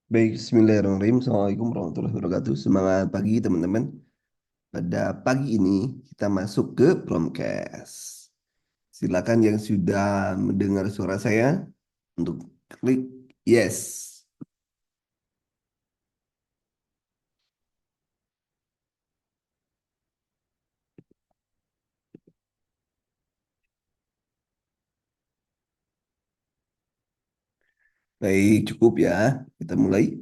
Baik, Bismillahirrahmanirrahim. Assalamualaikum warahmatullahi wabarakatuh. Semangat pagi teman-teman. Pada pagi ini kita masuk ke Promcast. Silakan yang sudah mendengar suara saya untuk klik yes. Baik, cukup ya. Kita mulai.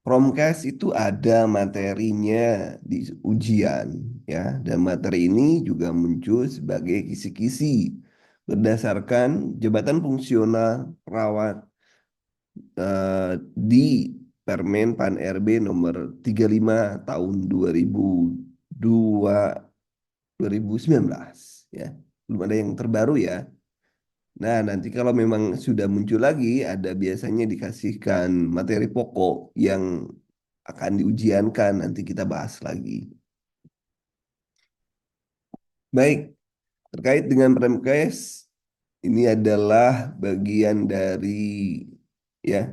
Promcast itu ada materinya di ujian ya, dan materi ini juga muncul sebagai kisi-kisi berdasarkan jabatan fungsional perawat di Permen Pan RB nomor 35 tahun 2002 2019 ya. Belum ada yang terbaru ya. Nah, nanti kalau memang sudah muncul lagi ada biasanya dikasihkan materi pokok yang akan diujiankan, nanti kita bahas lagi. Baik, terkait dengan Premkes, ini adalah bagian dari ya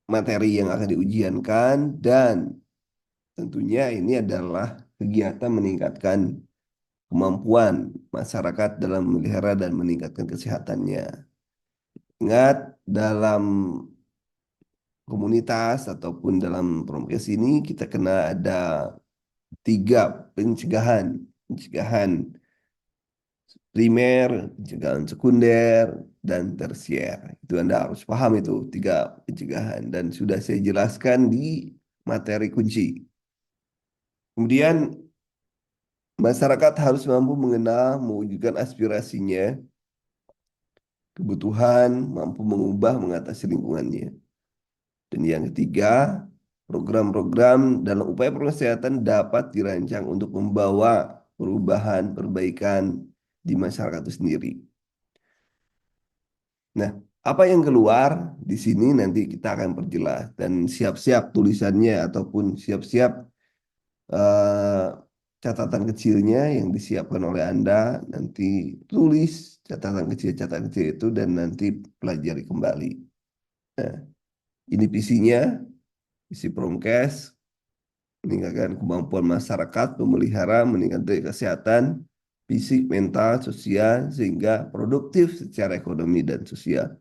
materi yang akan diujiankan, dan tentunya ini adalah kegiatan meningkatkan kemampuan masyarakat dalam memelihara dan meningkatkan kesehatannya. Ingat, dalam komunitas ataupun dalam prokes ini kita kena ada tiga pencegahan. Pencegahan primer, pencegahan sekunder, dan tersier. Itu Anda harus paham itu, tiga pencegahan. Dan sudah saya jelaskan di materi kunci. Kemudian masyarakat harus mampu mengenal, mewujudkan aspirasinya, kebutuhan, mampu mengubah, mengatasi lingkungannya. Dan yang ketiga, program-program dalam upaya kesehatan dapat dirancang untuk membawa perubahan, perbaikan di masyarakat itu sendiri. Nah, apa yang keluar di sini nanti kita akan perjelas, dan siap-siap tulisannya ataupun siap-siap eh, catatan kecilnya yang disiapkan oleh Anda, nanti tulis catatan kecil itu dan nanti pelajari kembali. Nah, ini visinya, visi Promkes, meningkatkan kemampuan masyarakat, memelihara, meningkatkan kesehatan, fisik, mental, sosial, sehingga produktif secara ekonomi dan sosial.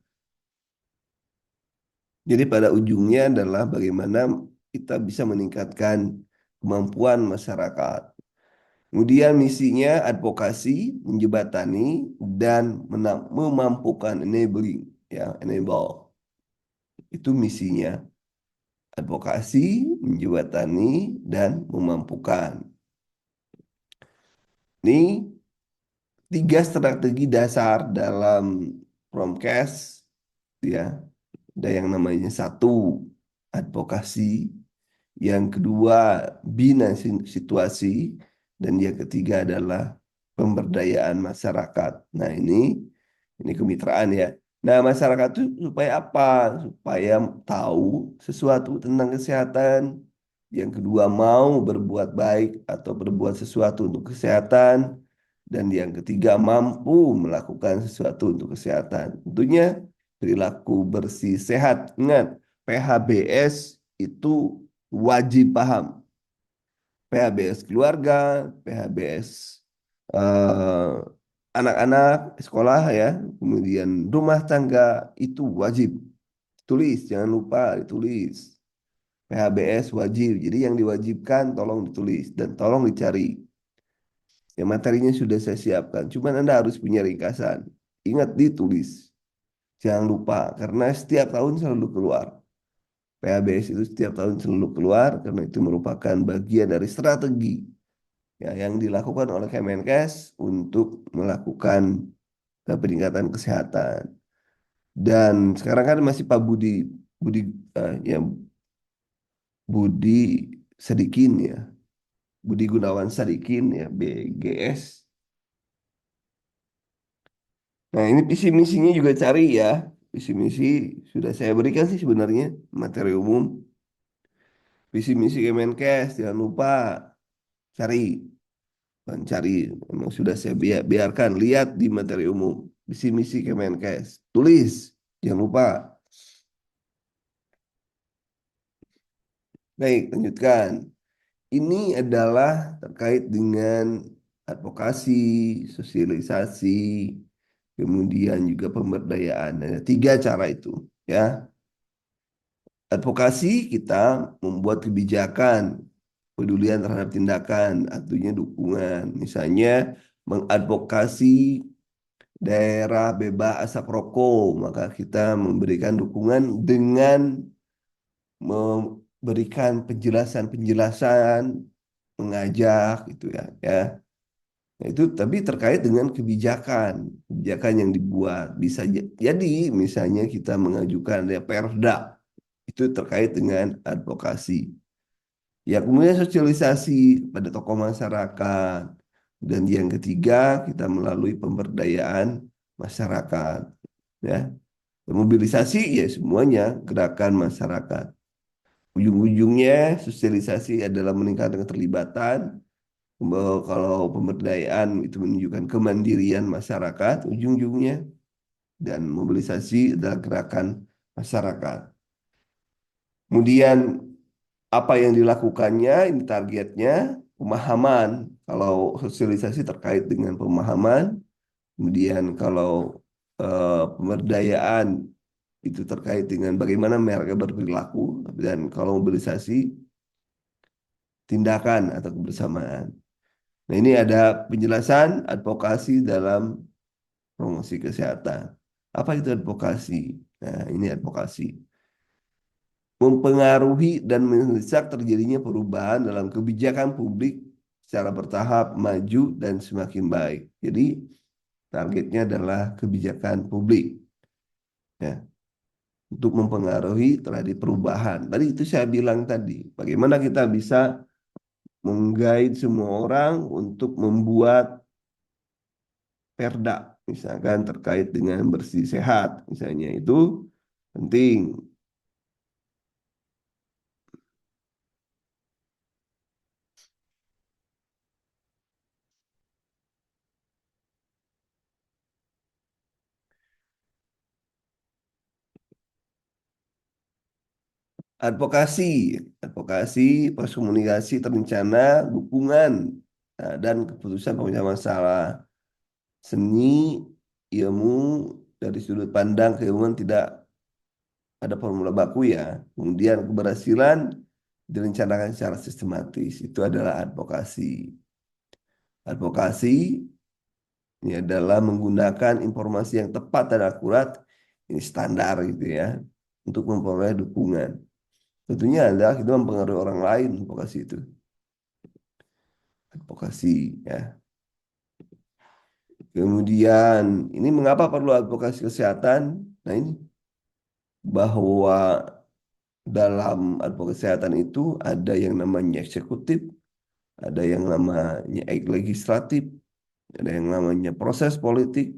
Jadi pada ujungnya adalah bagaimana kita bisa meningkatkan kemampuan masyarakat. Kemudian misinya advokasi, menjembatani, dan memampukan, enabling, ya, enable. Itu misinya, advokasi, menjembatani, dan memampukan. Ini tiga strategi dasar dalam Promkes, ya. Ada yang namanya satu, advokasi, yang kedua bina situasi, dan yang ketiga adalah pemberdayaan masyarakat. Nah, ini kemitraan ya. Nah, masyarakat itu supaya apa? Supaya tahu sesuatu tentang kesehatan. Yang kedua, mau berbuat baik atau berbuat sesuatu untuk kesehatan. Dan yang ketiga, mampu melakukan sesuatu untuk kesehatan. Tentunya perilaku bersih sehat. Ingat, PHBS itu wajib paham. PHBS keluarga, PHBS eh, anak-anak sekolah ya, kemudian rumah tangga, itu wajib tulis, jangan lupa ditulis. PHBS wajib, jadi yang diwajibkan tolong ditulis dan tolong dicari. Ya, materinya sudah saya siapkan, cuman Anda harus punya ringkasan. Ingat ditulis, jangan lupa, karena setiap tahun selalu keluar. PHBS itu setiap tahun selalu keluar karena itu merupakan bagian dari strategi ya, yang dilakukan oleh Kemenkes untuk melakukan peningkatan kesehatan. Dan sekarang kan masih Pak Budi Budi ya, Budi Sadikin ya, Budi Gunawan Sadikin ya, BGS. Nah, ini visi misinya juga cari ya. Visi misi sudah saya berikan sih sebenarnya, materi umum. Visi misi Kemenkes jangan lupa cari. Cari, memang sudah saya biarkan, lihat di materi umum, visi misi Kemenkes, tulis, jangan lupa. Baik, lanjutkan. Ini adalah terkait dengan advokasi, sosialisasi, kemudian juga pemberdayaan. Ada tiga cara itu, ya. Advokasi kita membuat kebijakan, pedulian terhadap tindakan, artinya dukungan. Misalnya mengadvokasi daerah bebas asap rokok, maka kita memberikan dukungan dengan memberikan penjelasan-penjelasan, mengajak gitu ya, ya. Nah, itu tapi terkait dengan kebijakan, kebijakan yang dibuat. Bisa jadi misalnya kita mengajukan ya perda, itu terkait dengan advokasi. Ya, kemudian sosialisasi pada tokoh masyarakat. Dan yang ketiga, kita melalui pemberdayaan masyarakat. Ya, mobilisasi ya semuanya gerakan masyarakat. Ujung-ujungnya sosialisasi adalah meningkatkan keterlibatan. Kalau pemberdayaan itu menunjukkan kemandirian masyarakat, ujung-ujungnya. Dan mobilisasi adalah gerakan masyarakat. Kemudian apa yang dilakukannya, ini targetnya, pemahaman. Kalau sosialisasi terkait dengan pemahaman, kemudian kalau pemberdayaan itu terkait dengan bagaimana mereka berperilaku, dan kalau mobilisasi, tindakan atau kebersamaan. Nah, ini ada penjelasan advokasi dalam promosi kesehatan. Apa itu advokasi? Nah, ini advokasi. Mempengaruhi dan mendesak terjadinya perubahan dalam kebijakan publik secara bertahap, maju, dan semakin baik. Jadi, targetnya adalah kebijakan publik, ya, untuk mempengaruhi terhadap perubahan. Tadi itu saya bilang tadi, bagaimana kita bisa menggait semua orang untuk membuat perda, misalkan terkait dengan bersih sehat, misalnya itu penting. Advokasi, advokasi, proses komunikasi terencana, dukungan, dan keputusan pemecahan masalah. Seni, ilmu, dari sudut pandang keilmuan tidak ada formula baku ya. Kemudian keberhasilan direncanakan secara sistematis. Itu adalah advokasi. Advokasi ini adalah menggunakan informasi yang tepat dan akurat, ini standar gitu ya, untuk memperoleh dukungan. Tentunya adalah kita mempengaruhi orang lain, advokasi itu. Advokasi ya. Kemudian ini mengapa perlu advokasi kesehatan? Nah, ini bahwa dalam advokasi kesehatan itu ada yang namanya eksekutif, ada yang namanya legislatif, ada yang namanya proses politik,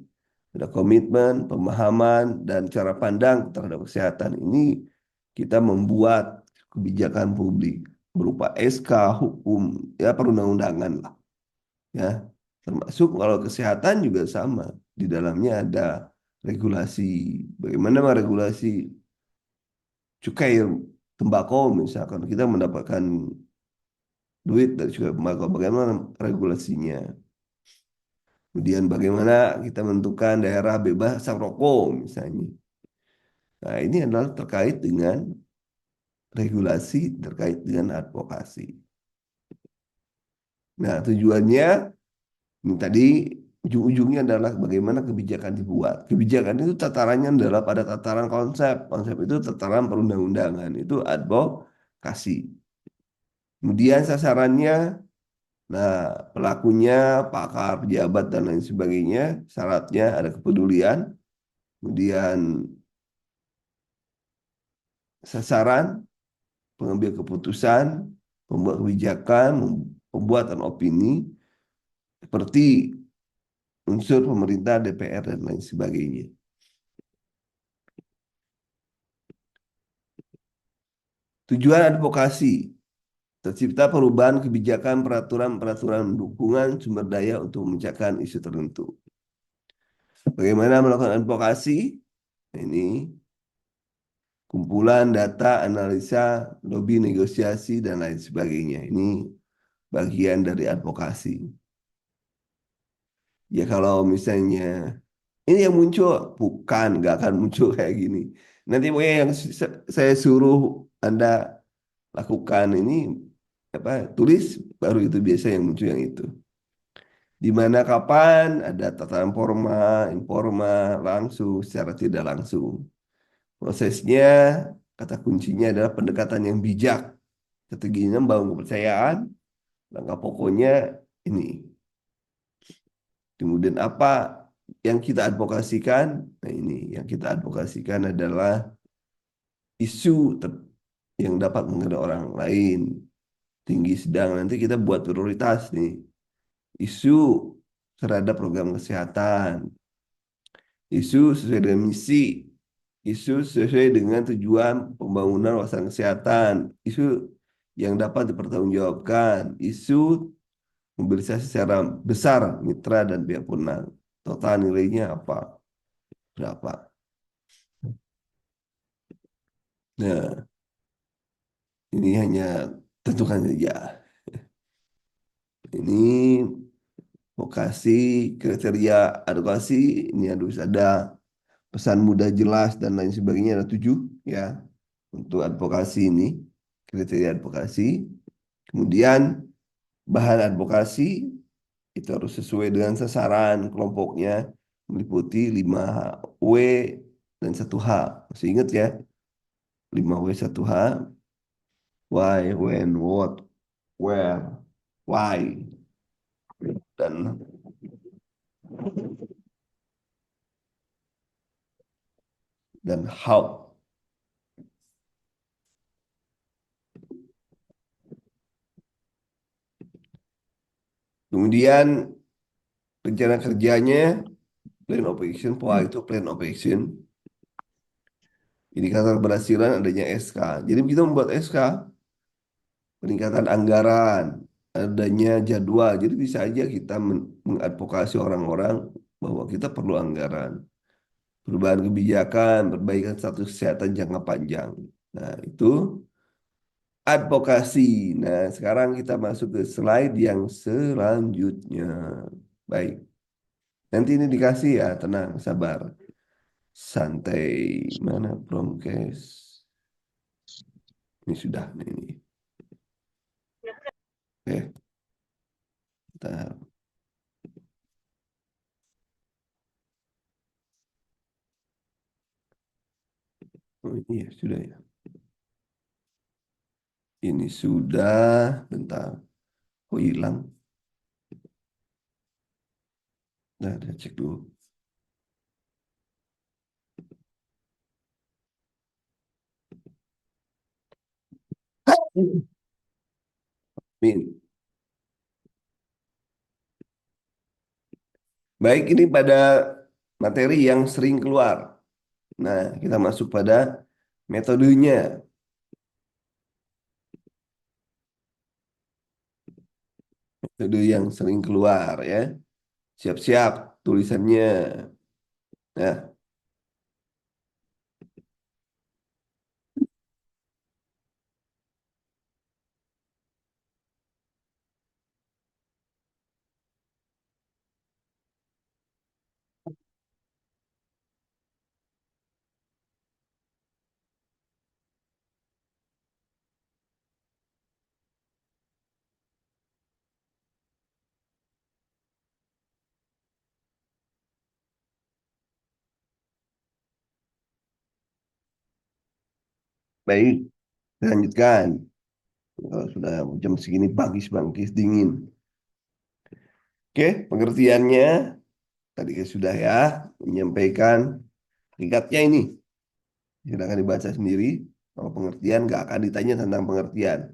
ada komitmen, pemahaman, dan cara pandang terhadap kesehatan. Ini kita membuat kebijakan publik berupa SK, hukum, ya perundang-undangan lah, ya. Termasuk kalau kesehatan juga sama. Di dalamnya ada regulasi. Bagaimana meregulasi cukai tembakau misalkan kita mendapatkan duit dari cukai tembakau. Bagaimana regulasinya? Kemudian bagaimana kita menentukan daerah bebas asap rokok misalnya. Nah, ini adalah terkait dengan regulasi, terkait dengan advokasi. Nah, tujuannya ini tadi ujung-ujungnya adalah bagaimana kebijakan dibuat. Kebijakan itu tatarannya adalah pada tataran konsep. Konsep itu tataran perundang-undangan. Itu advokasi. Kemudian sasarannya, nah pelakunya, pakar, pejabat, dan lain sebagainya. Syaratnya ada kepedulian. Kemudian sasaran, pengambil keputusan, pembuat kebijakan, pembuatan opini, seperti unsur pemerintah, DPR, dan lain sebagainya. Tujuan advokasi, tercipta perubahan kebijakan peraturan-peraturan dukungan sumber daya untuk memecahkan isu tertentu. Bagaimana melakukan advokasi? Ini kumpulan data, analisa, lobby, negosiasi, dan lain sebagainya. Ini bagian dari advokasi. Ya kalau misalnya ini yang muncul, bukan, nggak akan muncul kayak gini. Nanti pokoknya yang saya suruh Anda lakukan ini apa tulis, baru itu biasa yang muncul yang itu. Di mana kapan ada tatanan formal, informal, langsung, secara tidak langsung. Prosesnya, kata kuncinya adalah pendekatan yang bijak. Strateginya membangun kepercayaan, langkah pokoknya ini. Kemudian apa yang kita advokasikan? Nah ini, yang kita advokasikan adalah isu yang dapat mengenai orang lain. Tinggi sedang, nanti kita buat prioritas nih. Isu terhadap program kesehatan, isu sesuai dengan misi, isu sesuai dengan tujuan pembangunan wawasan kesehatan, isu yang dapat dipertanggungjawabkan, isu mobilisasi secara besar mitra dan pihak penang. Total nilainya apa? Berapa? Nah, ini hanya tentukan saja. Ini vokasi, kriteria advokasi, ini harus ada pesan mudah jelas dan lain sebagainya, ada 7 ya untuk advokasi ini, kriteria advokasi. Kemudian bahan advokasi itu harus sesuai dengan sasaran kelompoknya, meliputi 5W dan 1H. Masih ingat ya? 5W 1H, why, when, what, where, why, dan how. Kemudian rencana kerjanya, plan of action, pola itu plan of action. Indikator keberhasilan adanya SK. Jadi kita membuat SK, peningkatan anggaran, adanya jadwal. Jadi bisa aja kita mengadvokasi orang-orang bahwa kita perlu anggaran, perubahan kebijakan, perbaikan status kesehatan jangka panjang. Nah, itu advokasi. Nah, sekarang kita masuk ke slide yang selanjutnya. Baik, nanti ini dikasih ya, tenang, sabar. Santai, mana Promkes? Ini sudah, ini. Oke, kita, oh, iya, sudah ya. Ini sudah, bentar. Oh, hilang. Nah, kita cek dulu. Min. Baik, ini pada materi yang sering keluar. Nah, kita masuk pada metodenya. Metode yang sering keluar ya. Siap-siap tulisannya. Nah, baik, kita lanjutkan. Kalau sudah jam segini bangkis-bangkis dingin. Oke, pengertiannya tadi sudah ya menyampaikan ringkatnya ini. Silakan dibaca sendiri. Kalau pengertian nggak akan ditanya tentang pengertian.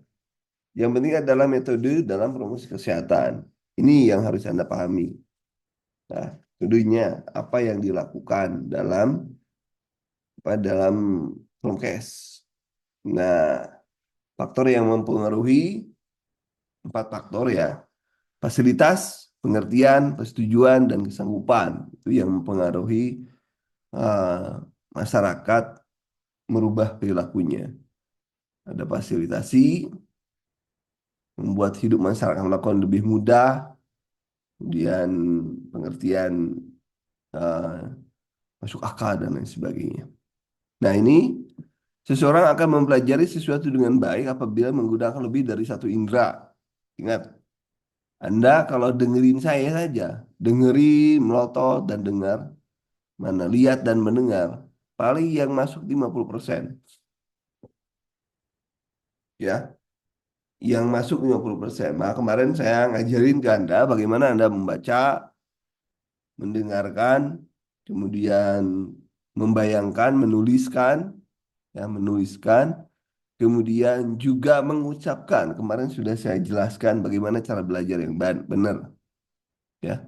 Yang penting adalah metode dalam promosi kesehatan. Ini yang harus Anda pahami. Nah, metodenya apa yang dilakukan dalam promkes. Nah, faktor yang mempengaruhi 4 faktor ya. Fasilitas, pengertian, persetujuan, dan kesanggupan. Itu yang mempengaruhi masyarakat merubah perilakunya. Ada fasilitasi, membuat hidup masyarakat melakukan lebih mudah, kemudian pengertian eh, masuk akal dan lain sebagainya. Nah, ini seseorang akan mempelajari sesuatu dengan baik apabila menggunakan lebih dari satu indera. Ingat, Anda kalau dengerin saya saja, dengerin, melotot, dan dengar, mana lihat dan mendengar, paling yang masuk 50%. Ya, yang masuk 50%. Nah, kemarin saya ngajarin ke Anda bagaimana Anda membaca, mendengarkan, kemudian membayangkan, menuliskan, ya, menuliskan, kemudian juga mengucapkan. Kemarin sudah saya jelaskan bagaimana cara belajar yang benar, ya.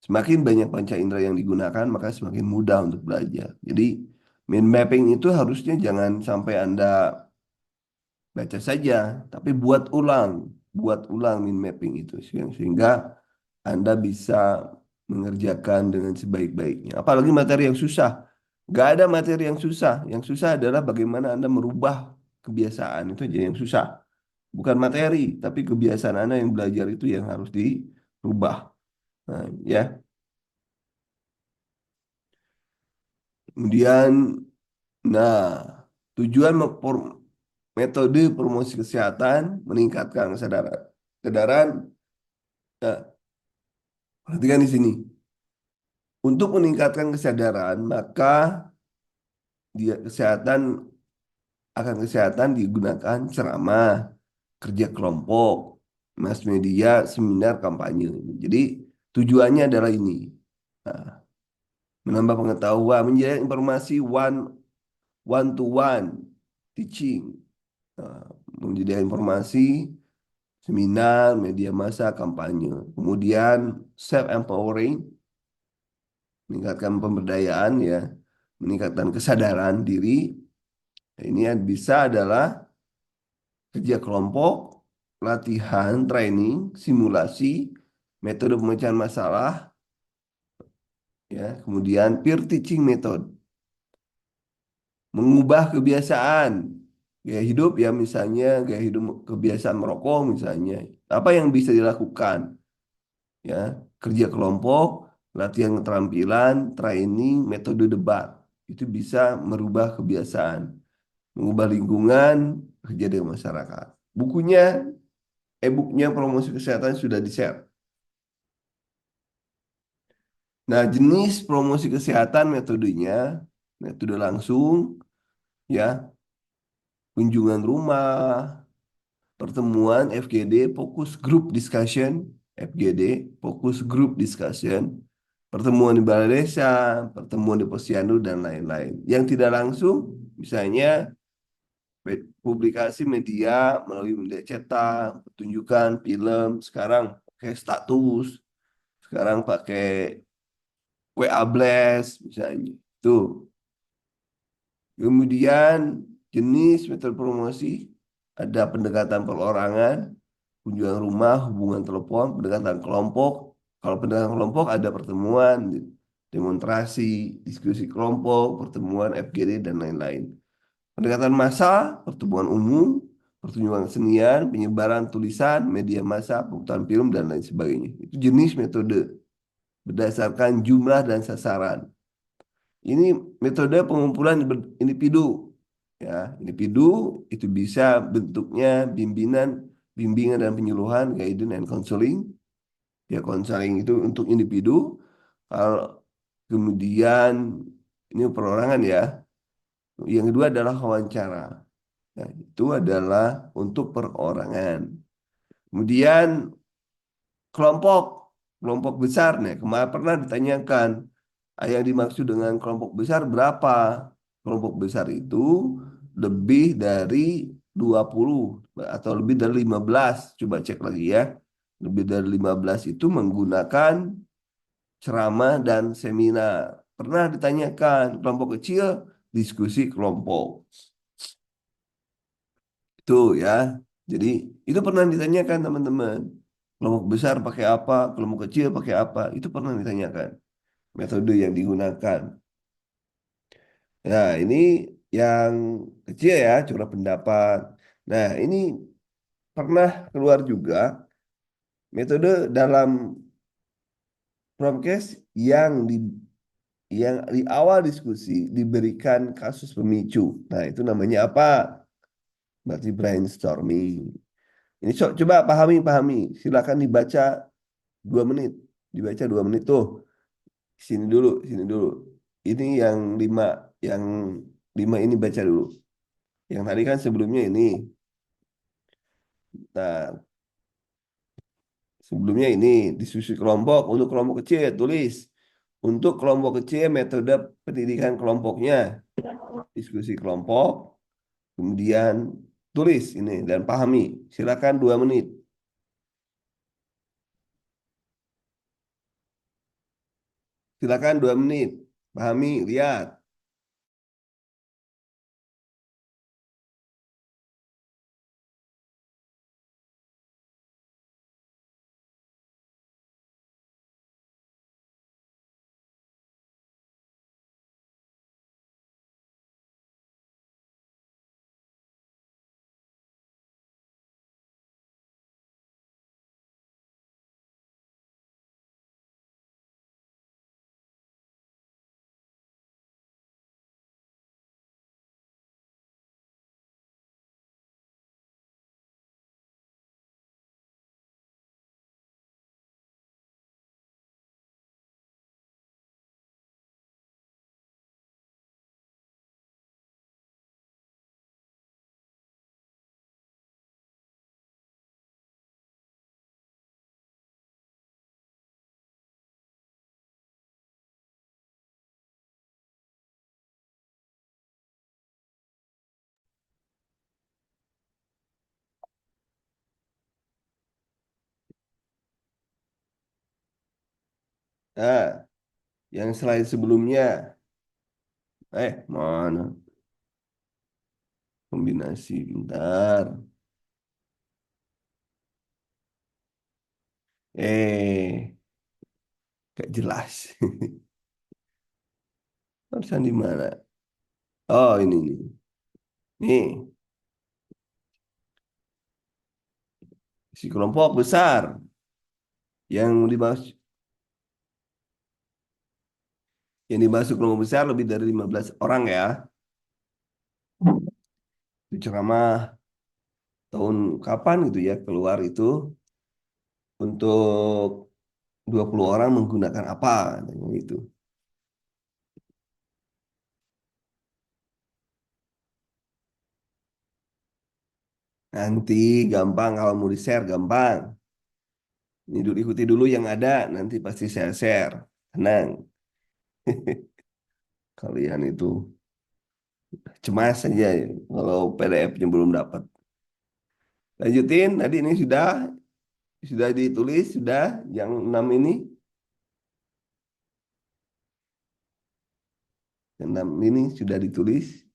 Semakin banyak panca indera yang digunakan, maka semakin mudah untuk belajar. Jadi, mind mapping itu harusnya jangan sampai Anda baca saja, tapi buat ulang mind mapping itu sehingga Anda bisa mengerjakan dengan sebaik-baiknya. Apalagi materi yang susah. Gak ada materi yang susah. Yang susah adalah bagaimana Anda merubah kebiasaan itu aja yang susah. Bukan materi, tapi kebiasaan Anda yang belajar itu yang harus dirubah. Nah, ya. Kemudian, nah, tujuan metode promosi kesehatan meningkatkan kesadaran. Kesadaran, nah, perhatikan di sini. Untuk meningkatkan kesadaran, maka dia kesehatan digunakan ceramah, kerja kelompok, mass media, seminar, kampanye. Jadi tujuannya adalah ini. Nah, menambah pengetahuan, menjadi informasi one to one teaching. Nah, menjadi informasi, seminar, media massa, kampanye. Kemudian self empowering, meningkatkan pemberdayaan ya, meningkatkan kesadaran diri. Ini yang bisa adalah kerja kelompok, latihan, training, simulasi, metode pemecahan masalah, ya, kemudian peer teaching method, mengubah kebiasaan gaya hidup ya misalnya gaya hidup kebiasaan merokok misalnya, apa yang bisa dilakukan ya, kerja kelompok, latihan keterampilan, training, metode debat, itu bisa merubah kebiasaan, mengubah lingkungan, kerja dengan masyarakat. Bukunya, e-booknya promosi kesehatan sudah di-share. Nah, jenis promosi kesehatan metodenya, metode langsung, ya, kunjungan rumah, pertemuan FGD, focus group discussion, FGD, focus group discussion, pertemuan di balai desa, pertemuan di posyandu, dan lain-lain. Yang tidak langsung, misalnya publikasi media melalui media cetak, pertunjukan, film, sekarang pakai status, sekarang pakai WA Blast, misalnya. Tuh. Kemudian jenis metode promosi ada pendekatan perorangan, kunjungan rumah, hubungan telepon, pendekatan kelompok. Kalau pendekatan kelompok ada pertemuan, demonstrasi, diskusi kelompok, pertemuan FGD dan lain-lain. Pendekatan massa, pertemuan umum, pertunjukan kesenian, penyebaran tulisan, media massa, pemutaran film dan lain sebagainya. Itu jenis metode berdasarkan jumlah dan sasaran. Ini metode pengumpulan individu. Ya, individu itu bisa bentuknya bimbingan dan penyuluhan, guidance and counseling. Ya, counseling itu untuk individu. Kalau kemudian ini perorangan ya. Yang kedua adalah wawancara. Nah, itu adalah untuk perorangan. Kemudian kelompok, kelompok besar nih. Kemarin pernah ditanyakan, yang dimaksud dengan kelompok besar berapa? Kelompok besar itu lebih dari 20 atau lebih dari 15. Coba cek lagi ya. Lebih dari 15 itu menggunakan ceramah dan seminar. Pernah ditanyakan kelompok kecil, diskusi kelompok. Itu ya. Jadi itu pernah ditanyakan teman-teman. Kelompok besar pakai apa, kelompok kecil pakai apa, itu pernah ditanyakan. Metode yang digunakan. Nah, ini yang kecil ya, curah pendapat. Nah, ini pernah keluar juga metode dalam promkes yang di awal diskusi diberikan kasus pemicu. Nah, itu namanya apa? Berarti brainstorming. Ini coba pahami. Silakan dibaca 2 menit. Dibaca 2 menit tuh. Sini dulu. Ini yang lima ini baca dulu. Yang tadi kan sebelumnya ini. Nah, sebelumnya ini diskusi kelompok. Untuk kelompok kecil tulis. Untuk kelompok kecil metode pendidikan kelompoknya. Diskusi kelompok. Kemudian tulis ini dan pahami. Silakan 2 menit. Silakan 2 menit. Pahami, lihat. Nah, yang selain sebelumnya. Mana? Kombinasi, bentar. Eh, gak jelas. Barusan di mana? Oh, ini nih. Nih, si kelompok besar yang dimasuk kelompok besar lebih dari 15 orang ya. Itu ceramah tahun kapan gitu ya keluar itu untuk 20 orang menggunakan apa gitu. Nanti gampang kalau mau di-share gampang. Ini dulu ikuti dulu yang ada, nanti pasti saya share. Tenang, kalian itu cemas saja ya, kalau PDF-nya belum dapat. Lanjutin, tadi ini sudah ditulis, sudah yang 6 ini, yang 6 ini sudah ditulis.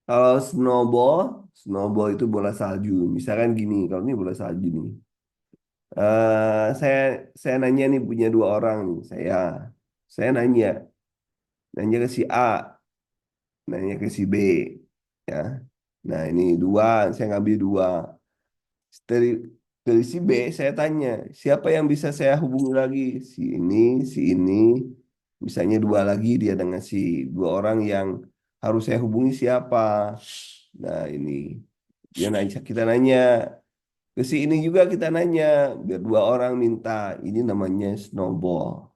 Kalau snowball itu bola salju. Misalkan gini, kalau ini bola salju nih. Saya nanya nih punya 2 orang nih. Saya nanya ke si A, nanya ke si B, ya. Nah ini dua, saya ngambil dua. Dari dari si B saya tanya, siapa yang bisa saya hubungi lagi? Si ini, misalnya dua lagi dia dengan si 2 orang yang harus saya hubungi siapa? Nah ini kita nanya ke si ini juga kita nanya biar 2 orang minta. Ini namanya snowball.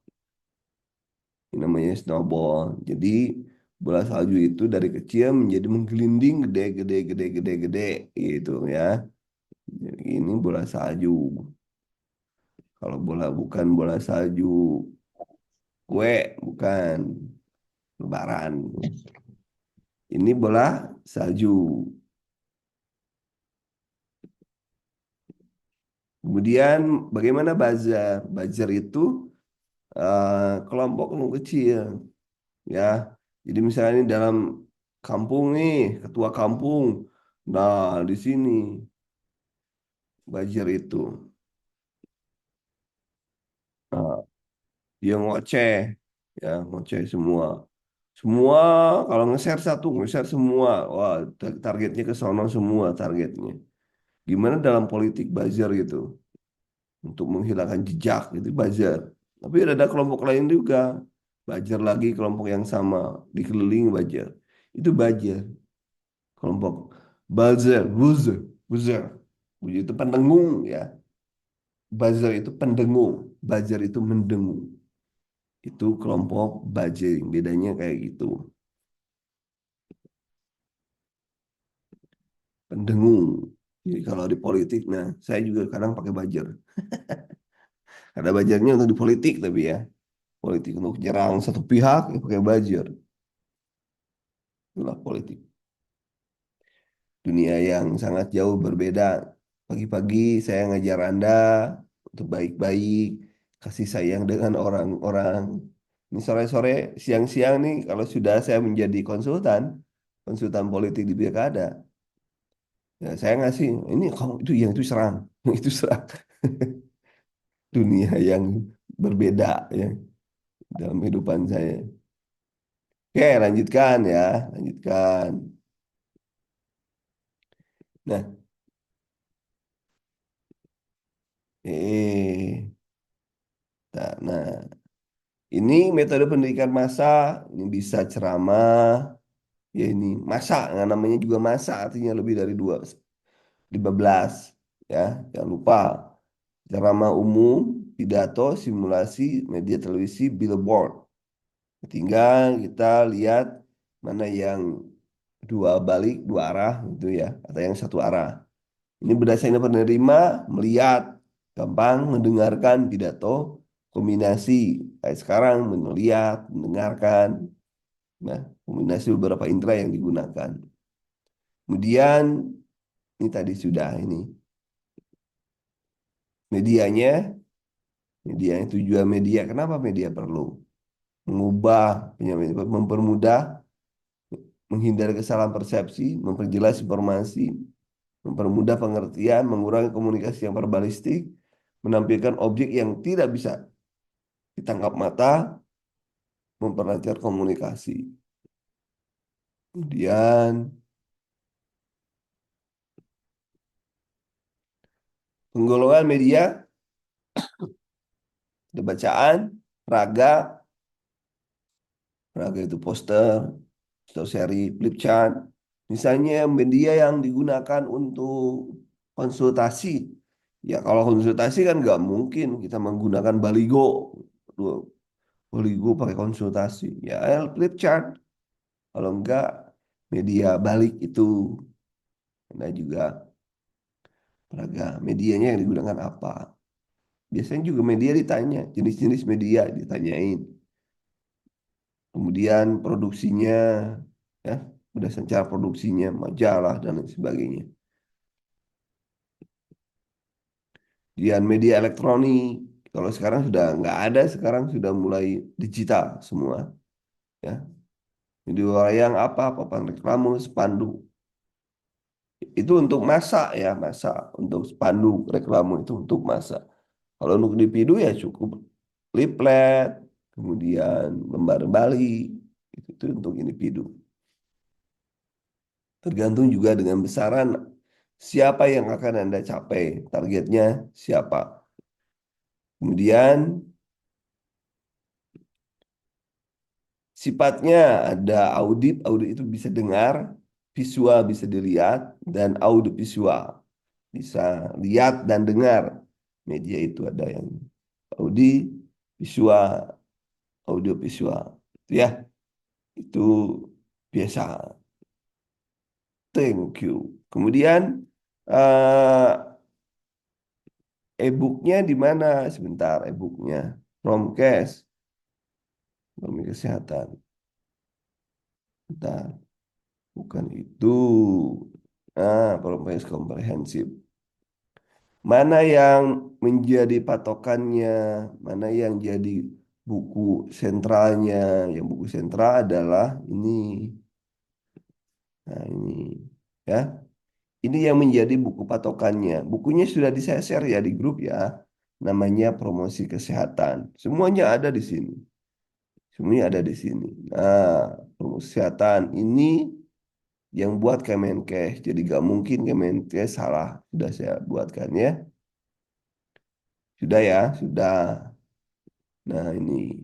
Ini namanya snowball. Jadi bola salju itu dari kecil menjadi menggelinding gede gitu ya. Jadi ini bola salju. Kalau bukan bola salju kue, bukan lebaran. Ini bola salju. Kemudian bagaimana buzzer? Buzzer itu kelompok kelompok kecil ya. Jadi misalnya ini dalam kampung nih, ketua kampung. Nah, di sini buzzer itu. dia ngoceh, ya ngoceh semua. Semua kalau nge-share satu, nge-share semua. Wah, targetnya ke sono semua targetnya. Gimana dalam politik buzzer gitu untuk menghilangkan jejak gitu buzzer. Tapi ada kelompok lain juga buzzer lagi kelompok yang sama dikelilingi buzzer. Itu buzzer, kelompok buzzer, buzzer. Buzzer itu pendengung ya. Buzzer itu pendengung, buzzer itu mendengung. Itu kelompok buzzing, bedanya kayak gitu. Pendengung. Jadi kalau di politik, nah saya juga kadang pakai buzzer. Ada buzzernya untuk di politik tapi ya. Politik untuk nyerang satu pihak, ya pakai buzzer. Itulah politik. Dunia yang sangat jauh berbeda. Pagi-pagi saya ngajar Anda untuk baik-baik, kasih sayang dengan orang-orang. Ini sore-sore, siang-siang nih, kalau sudah saya menjadi konsultan, konsultan politik di Pilkada, ya saya ngasih, ini kamu itu yang itu serang, yang itu serang. Dunia yang berbeda ya dalam kehidupan saya. Oke, lanjutkan ya, lanjutkan. Nah, nah, ini metode pendidikan massa, ini bisa ceramah, ya ini massa, nah, namanya juga massa, artinya lebih dari 15, ya, jangan lupa. Ceramah umum, pidato, simulasi, media televisi, billboard. Tinggal kita lihat mana yang dua balik, dua arah, gitu ya, atau yang satu arah. Ini berdasarkan penerima, melihat, gampang, mendengarkan pidato, kombinasi. Kayak sekarang, melihat, mendengarkan. Nah, kombinasi beberapa indera yang digunakan. Kemudian, ini tadi sudah ini. Medianya, media yang tujuan media. Kenapa media perlu? Mengubah, mempermudah, menghindari kesalahan persepsi, memperjelas informasi, mempermudah pengertian, mengurangi komunikasi yang verbalistik, menampilkan objek yang tidak bisa ditangkap mata, memperlancar komunikasi. Kemudian penggolongan media, ada bacaan, raga, raga itu poster, atau seri flip chart. Misalnya media yang digunakan untuk konsultasi. Ya kalau konsultasi kan nggak mungkin kita menggunakan baligo. Aduh, baligo pakai konsultasi. Ya flip chart. Kalau enggak media balik itu. Ada juga raga. Medianya yang digunakan apa? Biasanya juga media ditanya, jenis-jenis media ditanyain. Kemudian produksinya, ya, berdasarkan cara produksinya, majalah dan lain sebagainya. Kemudian media elektronik, kalau sekarang sudah nggak ada, sekarang sudah mulai digital semua. Ya, video yang apa, papan reklame, spanduk. Itu untuk masa ya, masa untuk spanduk reklame itu untuk masa. Kalau untuk individu ya cukup leaflet, kemudian lembar Bali, itu untuk individu. Tergantung juga dengan besaran siapa yang akan Anda capai, targetnya siapa. Kemudian sifatnya ada audit, audit itu bisa dengar, visual bisa dilihat, dan audio visual bisa lihat dan dengar. Media itu ada yang audit, visual, audio visual. Ya, itu biasa. Thank you. Kemudian eh, e-booknya di mana? Sebentar, e-booknya. Promkes, ekonomi kesehatan. Bentar, bukan itu. Promkes komprehensif. Mana yang menjadi patokannya? Mana yang jadi buku sentralnya? Yang buku sentral adalah ini. Nah, ini. Ya. Ini yang menjadi buku patokannya. Bukunya sudah di share ya di grup ya. namanya promosi kesehatan. Semuanya ada di sini. Semuanya ada di sini. Nah, promosi kesehatan ini yang buat Kemenkes. Jadi gak mungkin Kemenkes salah. Sudah saya buatkan ya. Sudah ya, sudah. Nah ini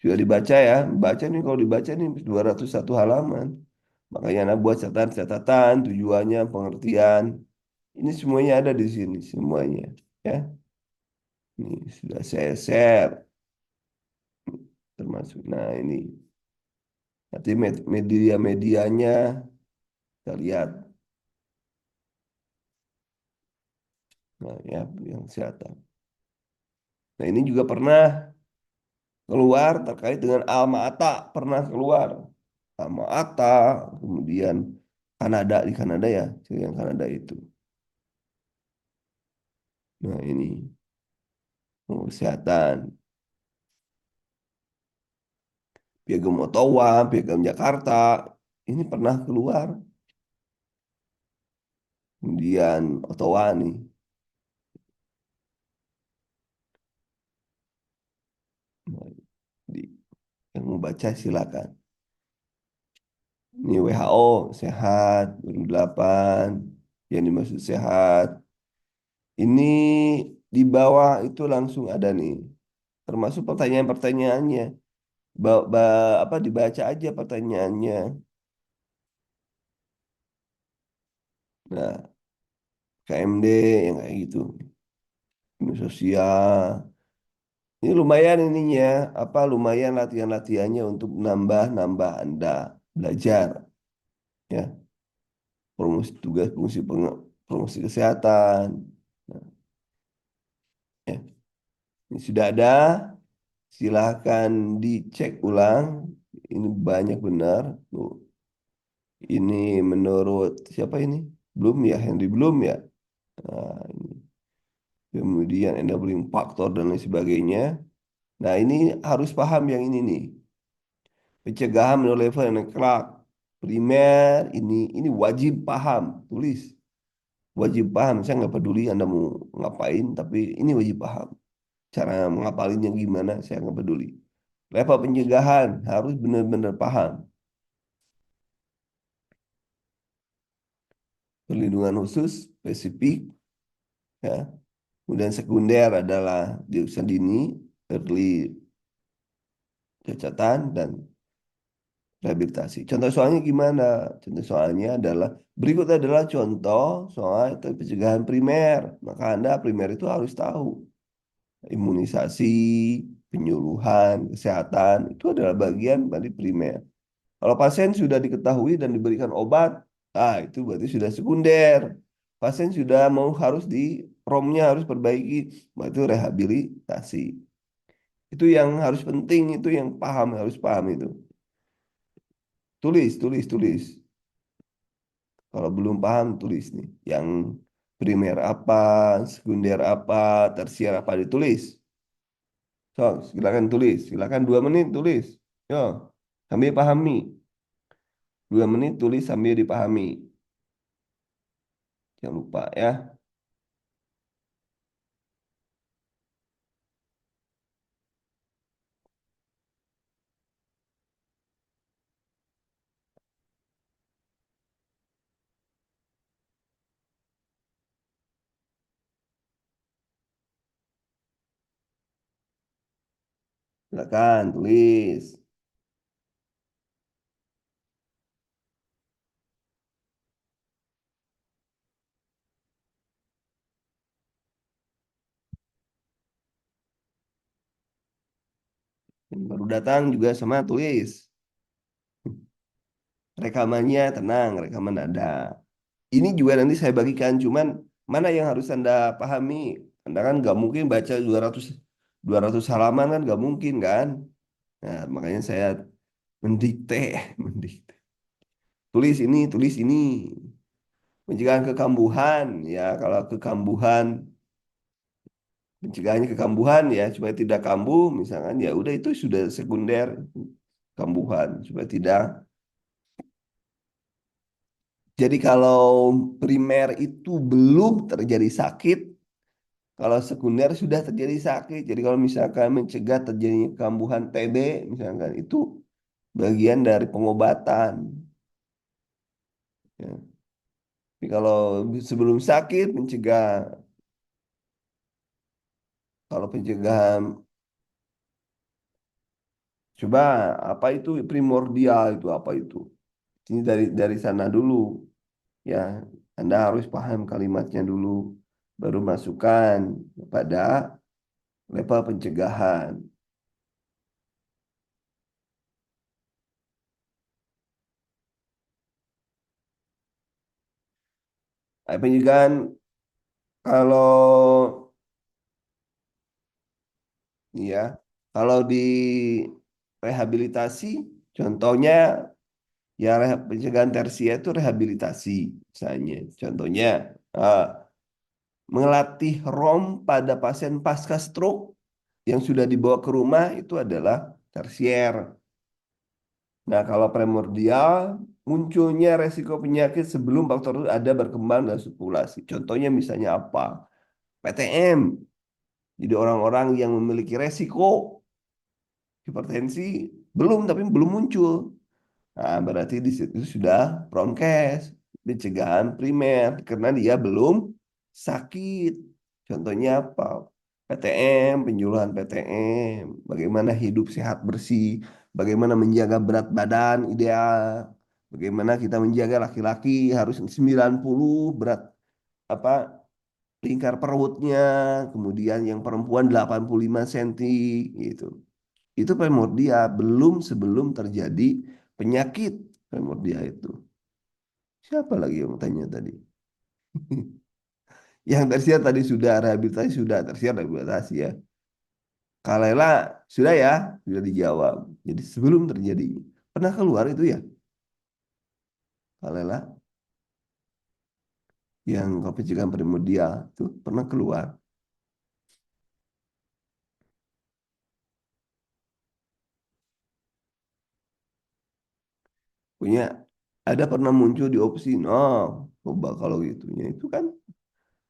sudah dibaca ya. Baca nih kalau dibaca nih 201 halaman. Makanya anak buat catatan-catatan, tujuannya, pengertian. Ini semuanya ada di sini, semuanya. Ya, ini sudah saya share. Termasuk, nah ini. Nanti media-medianya kita lihat. Nah ya, yang kesehatan. Nah ini juga pernah keluar terkait dengan Alma Ata. Pernah keluar. Alma Ata, kemudian Kanada, di Kanada ya. Yang Kanada itu. Nah ini, kesehatan. Piagam Ottawa, Piagam Jakarta, ini pernah keluar. Kemudian Ottawa nih, nah, di- yang mau baca silakan. Ini WHO sehat 2008, yang dimaksud sehat. Ini di bawah itu langsung ada nih, termasuk pertanyaan-pertanyaannya. Apa dibaca aja pertanyaannya. Nah, KMD yang kayak gitu, ini sosial. Ini lumayan ininya, apa lumayan latihan-latihannya untuk nambah-nambah Anda belajar ya. Promosi tugas promosi kesehatan. Nah, ya. Ini sudah ada, silahkan dicek ulang. Ini banyak benar. Tuh, ini menurut siapa ini? Bloom ya, Henry Bloom ya. Nah, ini. Kemudian enabling factor dan lain sebagainya. Nah, ini harus paham yang ini nih. Pencegahan menurut level yang Clark. Primer ini wajib paham, tulis. Wajib paham. Saya nggak peduli Anda mau ngapain, tapi ini wajib paham. Cara mengapalinnya gimana, saya nggak peduli. Level pencegahan harus benar-benar paham. Perlindungan khusus, spesifik, ya. Kemudian sekunder adalah diagnosa dini, early cacatan, dan rehabilitasi. Contoh soalnya gimana? Contoh soalnya adalah berikut adalah contoh soal pencegahan primer. Maka Anda primer itu harus tahu imunisasi, penyuluhan, kesehatan itu adalah bagian dari primer. Kalau pasien sudah diketahui dan diberikan obat, itu berarti sudah sekunder. Pasien sudah mau harus di promnya harus perbaiki, itu rehabilitasi. Itu yang harus penting, itu yang paham harus paham itu. Tulis, tulis, tulis. Kalau belum paham, tulis nih. Yang primer apa, sekunder apa, tersier apa ditulis. So, silakan tulis. Silakan 2 menit tulis. Yo, sambil pahami. 2 menit tulis sambil dipahami. Jangan lupa ya. Silakan tulis. Yang baru datang juga sama tulis. Rekamannya tenang, rekaman ada. Ini juga nanti saya bagikan, cuman mana yang harus Anda pahami? Anda kan nggak mungkin baca 200 halaman kan nggak mungkin kan? Nah, makanya saya mendikte, mendikte. Tulis ini. Pencegahan kekambuhan, ya kalau kekambuhan, pencegahannya kekambuhan ya supaya tidak kambuh, misalkan ya udah itu sudah sekunder kambuhan supaya tidak. Jadi kalau primer itu belum terjadi sakit, Kalau sekunder sudah terjadi sakit. Jadi kalau misalkan mencegah terjadinya kambuhan TB, misalkan itu bagian dari pengobatan. Ya. Tapi kalau sebelum sakit mencegah, kalau pencegahan, coba apa itu primordial itu apa itu? Ini dari sana dulu ya. Anda harus paham kalimatnya dulu, baru masukkan kepada level pencegahan. Pencegahan kalau ya, kalau di rehabilitasi, contohnya ya pencegahan tersier itu rehabilitasi, misalnya. Contohnya eh, melatih ROM pada pasien pasca stroke yang sudah dibawa ke rumah itu adalah tersier. Nah, kalau primordial munculnya resiko penyakit sebelum faktor itu ada berkembang dan sirkulasi. Contohnya misalnya apa? PTM. Jadi orang-orang yang memiliki resiko hipertensi tapi belum muncul. Nah, berarti di situ sudah promkes, pencegahan primer karena dia belum sakit. Contohnya apa? PTM, penyuluhan PTM, bagaimana hidup sehat bersih, bagaimana menjaga berat badan ideal, bagaimana kita menjaga laki-laki harus 90 berat apa lingkar perutnya, kemudian yang perempuan 85 cm gitu. Itu primordial belum sebelum terjadi penyakit primordial itu. Siapa lagi yang tanya tadi? Yang tersier tadi sudah rehabilitasi sudah tersier rehabilitasi ya. Kalela sudah ya, sudah dijawab. Jadi sebelum terjadi pernah keluar itu ya Kalela yang pencegahan primordial itu pernah keluar. Punya ada pernah muncul di opsi no, coba kalau gitunya itu kan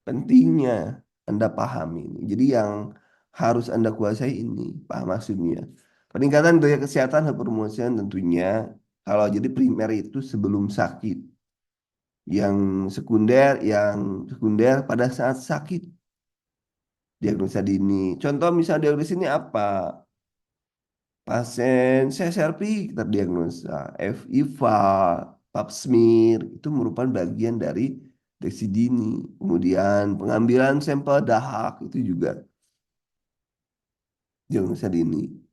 pentingnya Anda pahami ini. Jadi yang harus Anda kuasai ini, paham maksudnya. Peningkatan daya kesehatan kepromosian tentunya kalau jadi primer itu sebelum sakit. Yang sekunder pada saat sakit diagnosa dini. Contoh misal diagnosis ini apa? Pasien CSRP terdiagnosa, FIVA, pap smear itu merupakan bagian dari deteksi dini. Kemudian pengambilan sampel dahak itu juga diagnosa dini.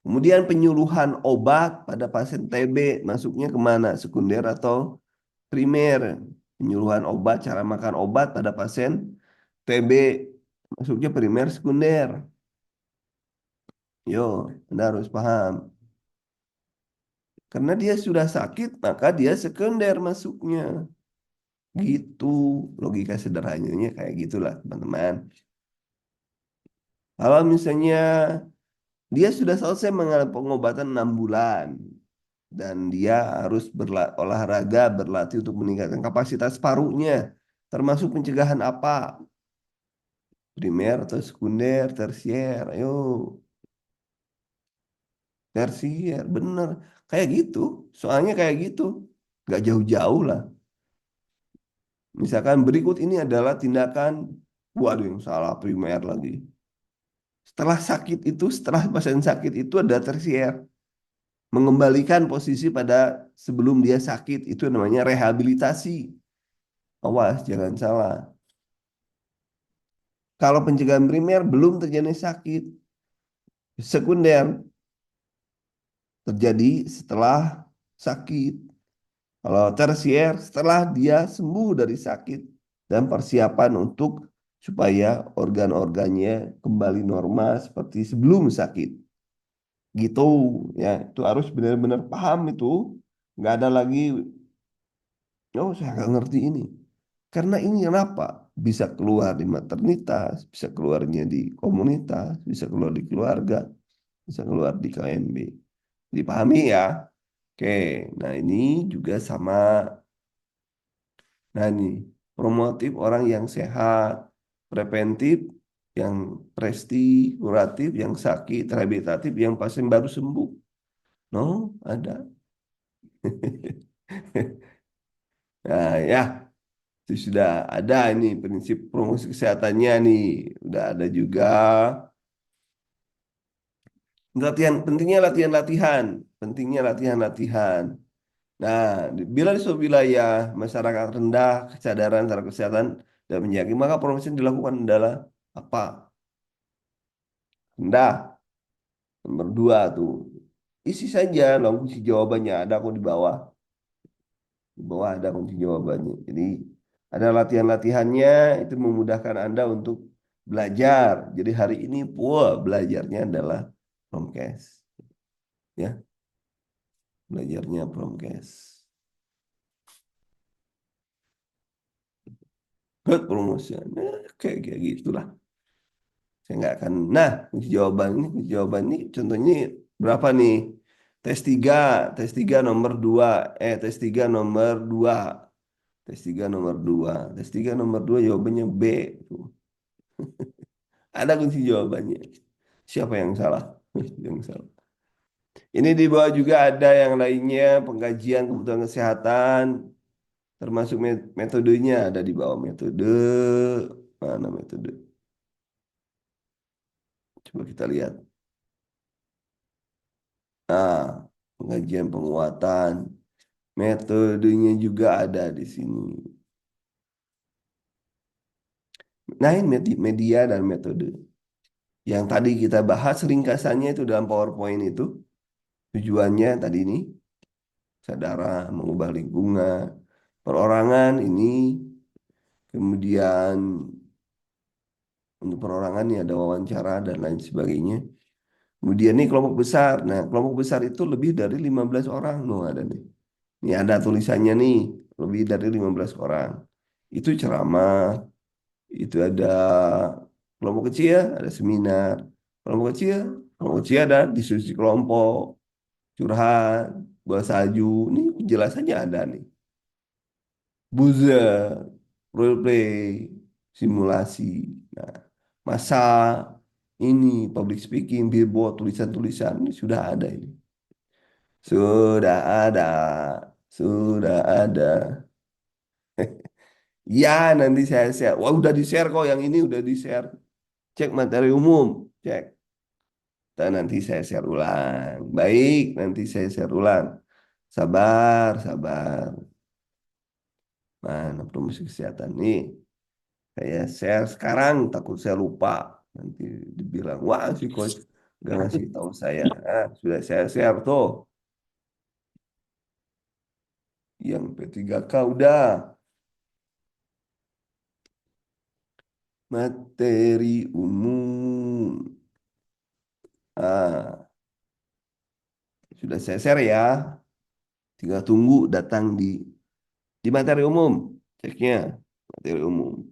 Kemudian penyuluhan obat pada pasien TB masuknya kemana? Sekunder atau primer? Penyuluhan obat, cara makan obat pada pasien TB masuknya primer, sekunder. Yo, Anda harus paham. Karena dia sudah sakit, maka dia sekunder masuknya. Gitu. Logika sederhananya kayak gitulah, teman-teman. Kalau misalnya dia sudah selesai mengalami pengobatan 6 bulan dan dia harus olahraga, berlatih untuk meningkatkan kapasitas parunya, termasuk pencegahan apa? Primer atau sekunder, tersier, ayo, tersier, bener. Kayak gitu, soalnya kayak gitu. Gak jauh-jauh lah. Misalkan berikut ini adalah tindakan, waduh yang salah primer lagi. Setelah pasien sakit itu ada tersier. Mengembalikan posisi pada sebelum dia sakit, itu namanya rehabilitasi. Awas, jangan salah. Kalau pencegahan primer belum terjadi sakit, sekunder terjadi setelah sakit. Kalau tersier setelah dia sembuh dari sakit dan persiapan untuk supaya organ-organnya kembali normal seperti sebelum sakit. Gitu ya, itu harus benar-benar paham itu. Nggak ada lagi, oh saya nggak ngerti ini. Karena ini kenapa? Bisa keluar di maternitas, bisa keluarnya di komunitas, bisa keluar di keluarga, bisa keluar di KMB. Dipahami ya? Oke, nah ini juga sama. Nah ini, promotif orang yang sehat, preventif yang presti, kuratif, yang sakit, rehabilitatif, yang pasien baru sembuh. No, ada. Nah, ya, itu sudah ada ini prinsip promosi kesehatannya nih. Udah ada juga. Latihan, pentingnya latihan-latihan. Pentingnya latihan-latihan. Nah, bila di suatu wilayah masyarakat rendah kesadaran terhadap kesehatan dan penyakit, maka promosi yang dilakukan adalah apa? Rendah. Nomor dua tuh. Isi saja dong kunci jawabannya. Ada kok di bawah. Di bawah ada kunci jawabannya. Jadi ada latihan-latihannya itu memudahkan Anda untuk belajar. Jadi hari ini wah belajarnya adalah Promkes. Ya, belajarnya Promkes. Buat promosi. Nah, kayak gitulah. Saya nggak akan. Nah, kunci jawaban ini contohnya berapa nih? Tes 3 tes 3 nomor 2 tes 3 nomor 2 tes 3 nomor 2 tes 3 nomor 2 jawabannya B. Tuh. Ada kunci jawabannya. Siapa yang salah? Yang salah. Ini di bawah juga ada yang lainnya, pengkajian kebutuhan kesehatan, termasuk metodenya ada di bawah metode. Mana metode? Coba kita lihat. Nah, pengkajian penguatan. Metodenya juga ada di sini. Nah, ini media dan metode. Yang tadi kita bahas ringkasannya itu dalam PowerPoint itu. Tujuannya tadi ini, sadara, mengubah lingkungan, perorangan ini, kemudian untuk perorangan ini ada wawancara dan lain sebagainya. Kemudian ini kelompok besar. Nah, kelompok besar itu lebih dari 15 orang. Nuh, ada nih. Ini ada tulisannya nih, lebih dari 15 orang. Itu ceramah, itu ada kelompok kecil, ada seminar. Kelompok kecil ada diskusi kelompok, curhat, bola salju. Ini penjelasannya ada nih. Buzzer, role play, simulasi. Nah, masa ini public speaking, billboard, tulisan-tulisan ini sudah ada ini. Sudah ada, sudah ada. Ya, nanti saya share. Wah, udah di-share kok yang ini udah di-share. Cek materi umum, cek. Dan nanti saya share ulang. Baik, nanti saya share ulang. Sabar, sabar. Mana promosi kesehatan nih? Saya share sekarang, takut saya lupa. Nanti dibilang, wah si coach gak ngasih tahu saya. Ah, sudah saya share tuh. Yang P3K udah. Materi umum. Ah, sudah saya share ya. Tinggal tunggu datang di materi umum. Ceknya materi umum.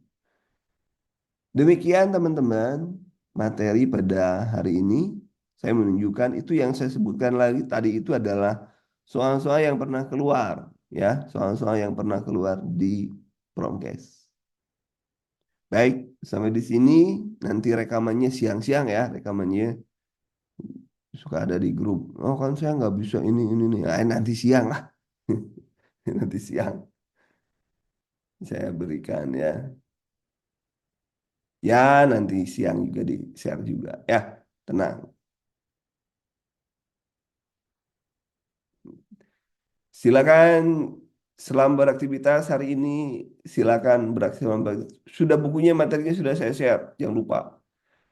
Demikian teman-teman, materi pada hari ini saya menunjukkan itu yang saya sebutkan lagi tadi itu adalah soal-soal yang pernah keluar ya, soal-soal yang pernah keluar di Promkes. Baik, sampai di sini nanti rekamannya siang-siang ya, rekamannya suka ada di grup. Oh kan saya nggak bisa ini nih. Ah, nanti siang lah, nanti siang saya berikan ya. Ya nanti siang juga di share juga ya, tenang. Silakan selamat beraktivitas hari ini. Silakan beraktivitas. Sudah bukunya materinya sudah saya share. Jangan lupa.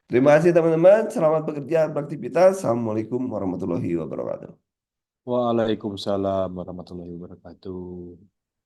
Terima kasih teman-teman. Selamat bekerja, beraktivitas. Assalamualaikum warahmatullahi wabarakatuh. Waalaikumsalam warahmatullahi wabarakatuh.